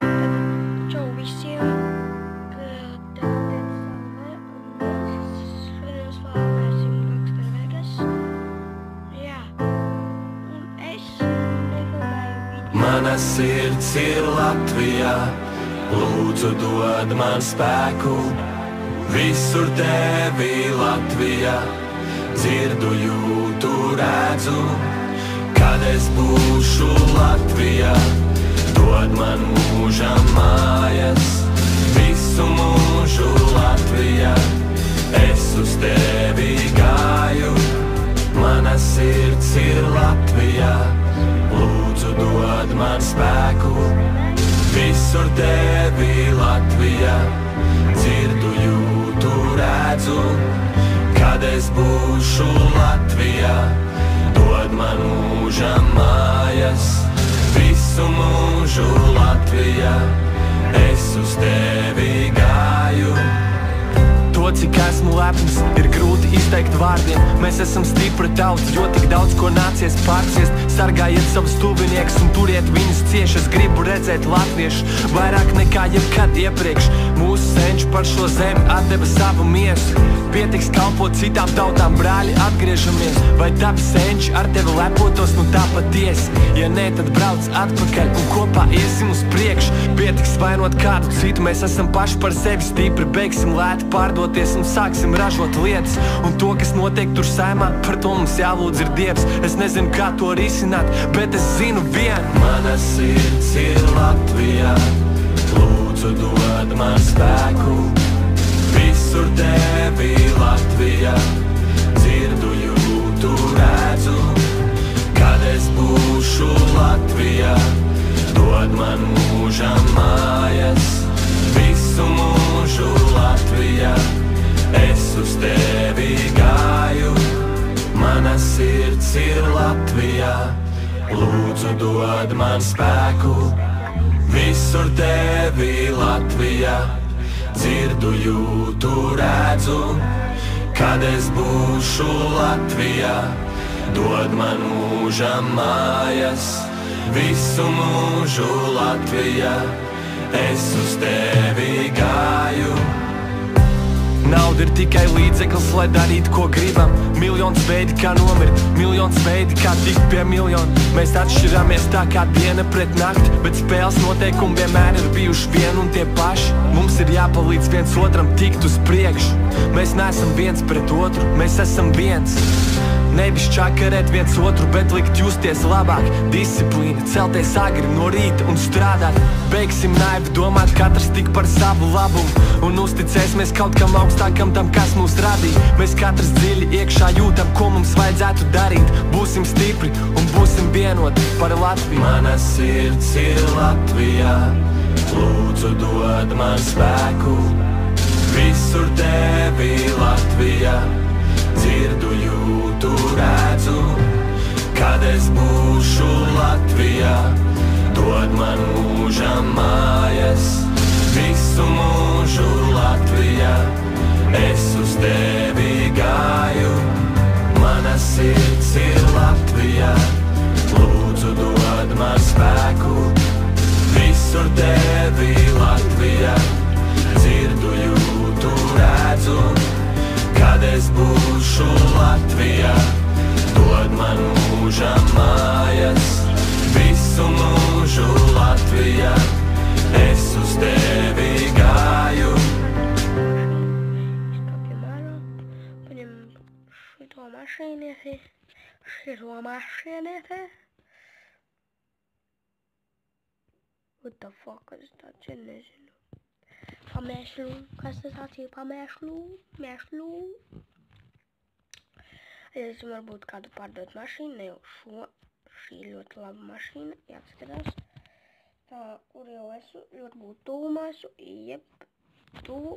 Čau visiem, ka tagad Salve un mēs šodien slavēsim Gangster Vegas. Jā, un es negribēju viņu. Mana sirds ir Latvijā, lūdzu dod man spēku. Visur tevi Latvijā, dzirdu, jūtu, redzu. Kad es būšu Latvijā, dod man mūžam mājas. Visu mūžu Latvijā, es uz tevi gāju. Mana sirds ir Latvijā, lūdzu dod man spēku. Visur tevi Latvijā, dzirdu, jūtu, redzu. Kad es būšu Latvijā, dod man mūžam mājas. Visu mūžu Latvijā, es uz tevi gāju. To, cik esmu lepns, ir grūti izteikt vārdiem. Mēs esam stipra tauta, jo tik daudz ko nācies pārciest. Sargājiet savus tuviniekus un turiet viņus cieši. Es gribu redzēt latviešus vairāk nekā jebkad iepriekš. Mūsu senči par šo zemi atdeva savu miesu. Pietiks kalpot citām tautām, brāļi, atgriežamies. Vai tavi senči ar tevi lepotos, nu tā patiesi? Ja nē, tad brauc atpakaļ un kopā iesim uz priekšu. Pietiks vainot kādu citu, mēs esam paši par sevi stipri. Beigsim lēti pārdoties un sāksim ražot lietas. Un to, kas notiek tur saimā, par to mums jālūdz ir Dievs. Es nezinu, kā to risināt, bet es zinu vienu. Mana sirds ir Latvijā, lūdzu dod man spēku. Visur tevi Latvijā, dzirdu, jūtu, redzu. Kad es būšu Latvijā, dod man mūžam mājas. Visu mūžu Latvijā, es uz tevi gāju. Mana sirds ir Latvijā, lūdzu dod man spēku. Visur tevi Latvijā, dzirdu, jūtu, redzu. Kad es būšu Latvijā, dod man mūžam mājas. Visu mūžu Latvijā, es uz tevi gāju. Nauda ir tikai līdzeklis, lai darītu, ko gribam. Miljons veidi, kā nomirt, miljons veidi, kā tikt pie miljona. Mēs atšķiramies tā kā diena pret nakti, bet spēles noteikumi vienmēr ir bijuši vien un tie paši. Mums ir jāpalīdz viens otram tikt uz priekšu. Mēs neesam viens pret otru, mēs esam viens. Nevis čakarēt viens otru, bet likt justies labāk. Disciplīna, celties agri no rīta un strādāt. Beigsim naivi domāt katrs tik par savu labumu un uzticēsimies kaut kam augstākam, tam, kas mūs radīja. Mēs katrs dziļi iekšā jūtam, ko mums vajadzētu darīt. Būsim stipri un būsim vienoti par Latviju. Mana sirds ir Latvijā, lūdzu dod man spēku. Visur tevi Latvijā, dzirdu, jūtu, redzu. Kad es būšu Latvijā, dod man mūžam mājas. Visu mūžu Latvijā, es uz tevi gāju. Mana sirds ir Latvijā, lūdzu dod man spēku. Visur tevi Latvijā, dzirdu, jūtu, redzu. Kad es būšu Latvijā, dod man mūžam mājas. Visu mūžu Latvijā, es uz tevi gāju. Paņem šito mašīnieti. What the fuck, kas tāds ir, nezinu. Pamēšļu, kas tas tāds ir, mēšļu. Es varbūt kādu pārdot mašīnu, ne jau šo. Šī ļoti laba mašīna, jāatskatās. Tā, kur jau esmu, ļoti būtu tuvumā esmu, jeb, tuvu.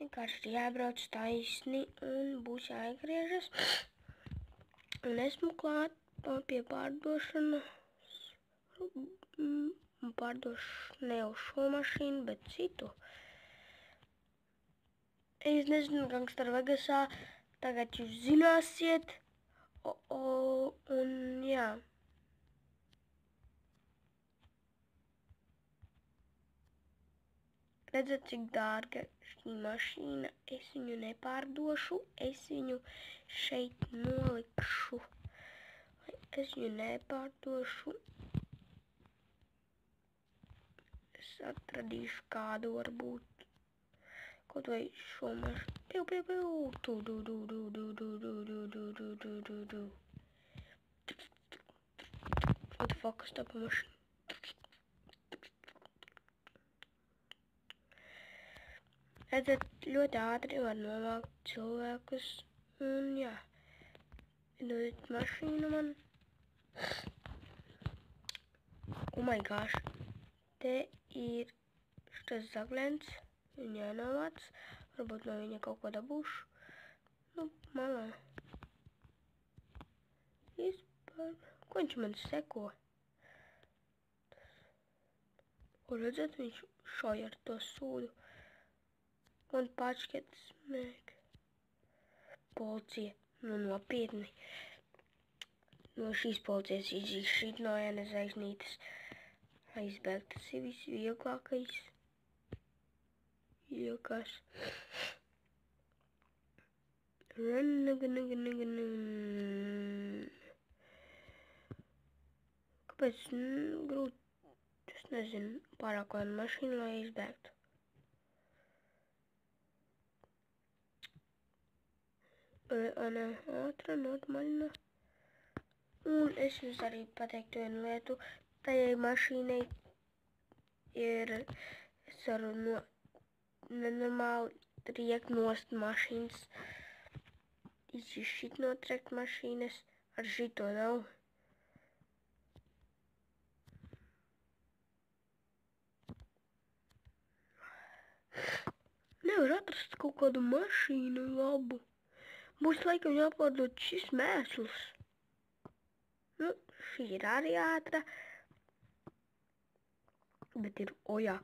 Vienkārši jābrauc taisni un būs jāiegriežas. Un esmu klāt pie pārdošanas. Pārdošu ne jau šo mašīnu, bet citu. Es nezinu, Gangster Vegasā, tagad jūs zināsiet. Un jā. Redzat, cik dārga šī mašīna. Es viņu nepārdošu. Es viņu šeit nolikšu. Es viņu nepārdošu. Es atradīšu kādu varbūt. Kaut vai šo mašīnu. Piu, piu, piu. Tu, du, du, du, du, du, du, du, du, du, du, du, du. What the fuck, stop a mašīnu. Redzat, ļoti ātri var novākt cilvēkus. Un jā. Dodiet mašīnu man. Oh my gosh. Te ir šitas zaglens. Viņa jānovāc. Varbūt no viņa kaut ko dabūšu. Nu, malā. Vispār. Ko viņš man seko? Un redzat, viņš šauj ar to sūdu. Un pačket smēk. Policija. Nu, nopietni. No šīs policijas izšķīt no vienas zvaigznītes. Aizbēgt, tas ir visvieglākais. Ilgās. Kāpēc grūti? Es nezinu, pārāk vienu mašīnu, lai izbēgtu. Ana ātra, normāļna. Un es jums arī pateiktu vienu lietu. Tajai mašīnai ir, es varu nenormāli triekt nost mašīnas. Izšķīt notriekt mašīnas. Ar šito nav. Nevar atrast kaut kādu mašīnu labu. Būs laikam jāpārdod šis mēsls. Nu, šī ir arī ātra. Bet ir, jā.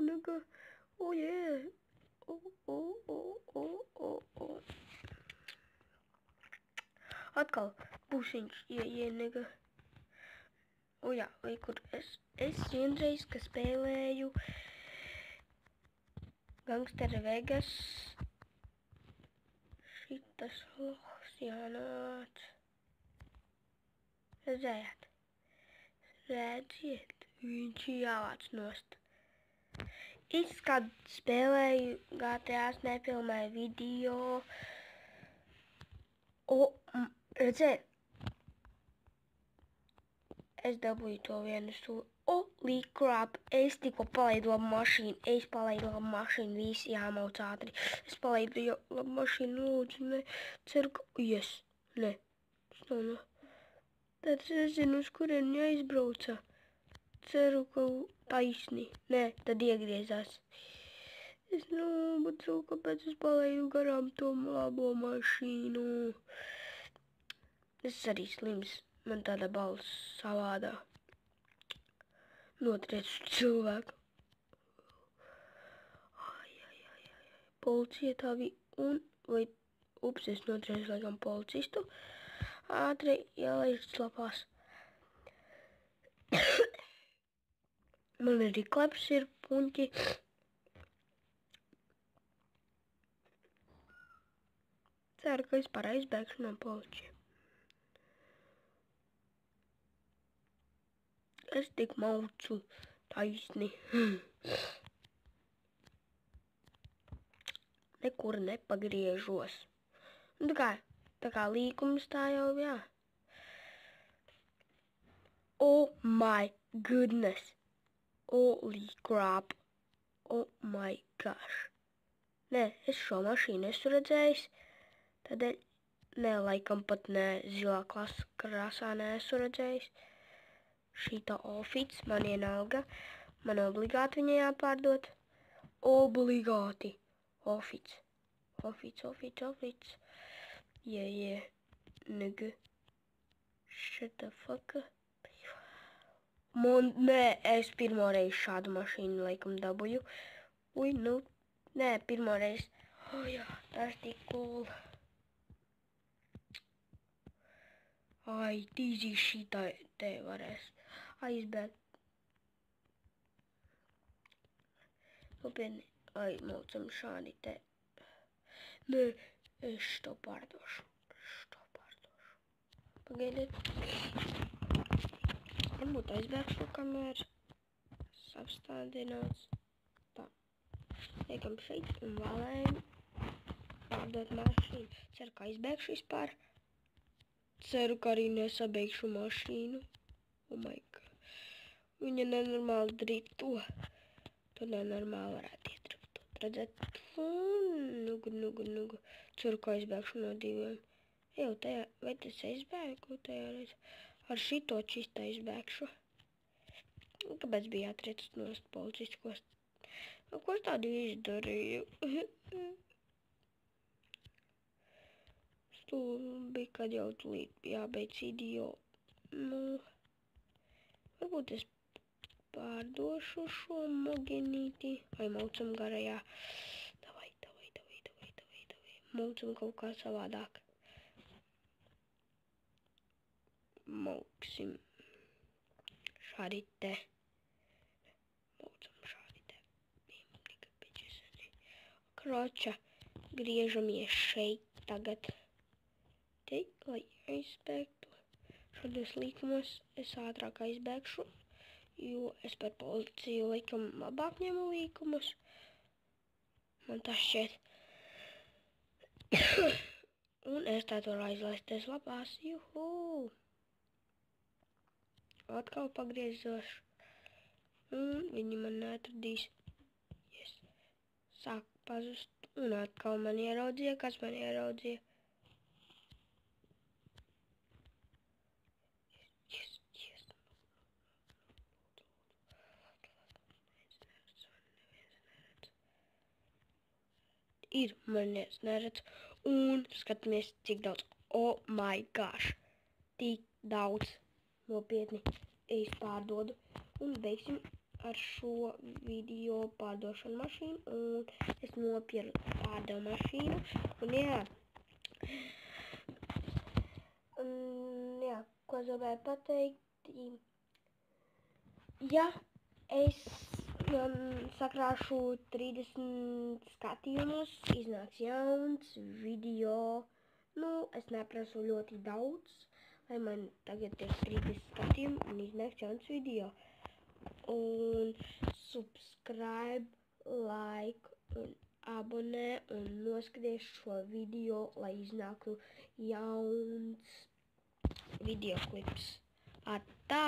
Nega. Yeah. Atkal būs viņš, nega. Jā, vai kur es vienreiz, ka spēlēju Gangster Vegas. Šitas lohs jānāc. Redziet, viņš jāvāc nost. Es kādu spēlēju GTA, nepilnēju video. Redziet, es dabūju to vienu sūdu. Holy crap, es tikko palaidu labu mašīnu, visi jāmauc ātri. Es palaidu labu mašīnu, lūdzu, ne, ceru, ka, ne, stāv. Tad es nezinu, uz kurien jāizbrauca. Ceru, ka taisni, ne, tad iegriezās. Es nebacu, kāpēc es palaidu garām to labo mašīnu. Es arī slims, man tāda balss savādā. Notriec cilvēku. Policija tā bija. Un, es notriecu laikam policistu. Ātri jālaiž slapās. Man arī kleps ir puņķi. Ceru, ka es aizbēgšu no policija. Es tik maucu taisni. Nekur nepagriežos. Tā kā līkums tā jau, jā. Oh my goodness. Holy crap. Oh my gosh. Nē, es šo mašīnu esmu redzējis. Tādēļ, laikam pat ne zilā krāsā neesmu redzējis. Šīta ofits, man ienalga. Man obligāti viņai jāpārdot. Obligāti. Ofits. Nigga. Shut the fuck up. Nē, es pirmoreiz šādu mašīnu laikam dabūju. Nē, pirmoreiz. Jā, tas tik cool. Tīzī šī te varēs aizbēgt. Nopietni. Ai, maucam šādi te. Nē, es to pārdošu. Pagaidiet. Varbūt aizbēgšu, kamēr apstādināts. Tā. Liekam šeit un vēlējam pārdot mašīnu. Ceru, ka aizbēgšu vispār. Ceru, ka arī nesabeigšu mašīnu. Oh my god. Viņa nenormāli drito. To nenormāli varētu ietruktot. Redzēt? Nugu. Ceru, ka aizbēgšu no diviem. Jau tajā, vai tas aizbēgu tajā reiz? Ar šito čista aizbēgšu. Kāpēc bija jātriec nost policiskos? Ko es tādu izdarīju? Stulbi, kad jau tulīt jābeidz video. Nu, varbūt es pārdošu šo mogenīti. Vai maucam garajā. Davai. Maucam kaut kā savādāk. Mauksim šādi te. Maucam šādi te. Kroča, griežamies šeit tagad. Te, lai aizbēgtu. Šādos līkumos es ātrāk aizbēgšu, jo es par policiju laikam labāk ņemu līkumus. Man tas šķiet. Un es tā varu aizlaisties labās. Juhu! Atkal pagriezošu. Un viņi man neatradīs. Yes. Sāk pazust. Un atkal man ieraudzīja. Kas man ieraudzīja? Yes. Ir, man neredz. Un skatāmies, cik daudz. Oh my gosh. Tik daudz. Nopietni, es pārdodu un beigsim ar šo video pārdošanu mašīnu un es pārdevu mašīnu un jā, ko es gribēju pateikt, ja es sakrāšu 30 skatījumus, iznāks jauns video, nu, es neprasu ļoti daudz, lai man tagad ir 30 skatījumi un iznāks jauns video. Un subscribe, like un abonē un noskaties šo video, lai iznāktu jauns videoklips. Atā!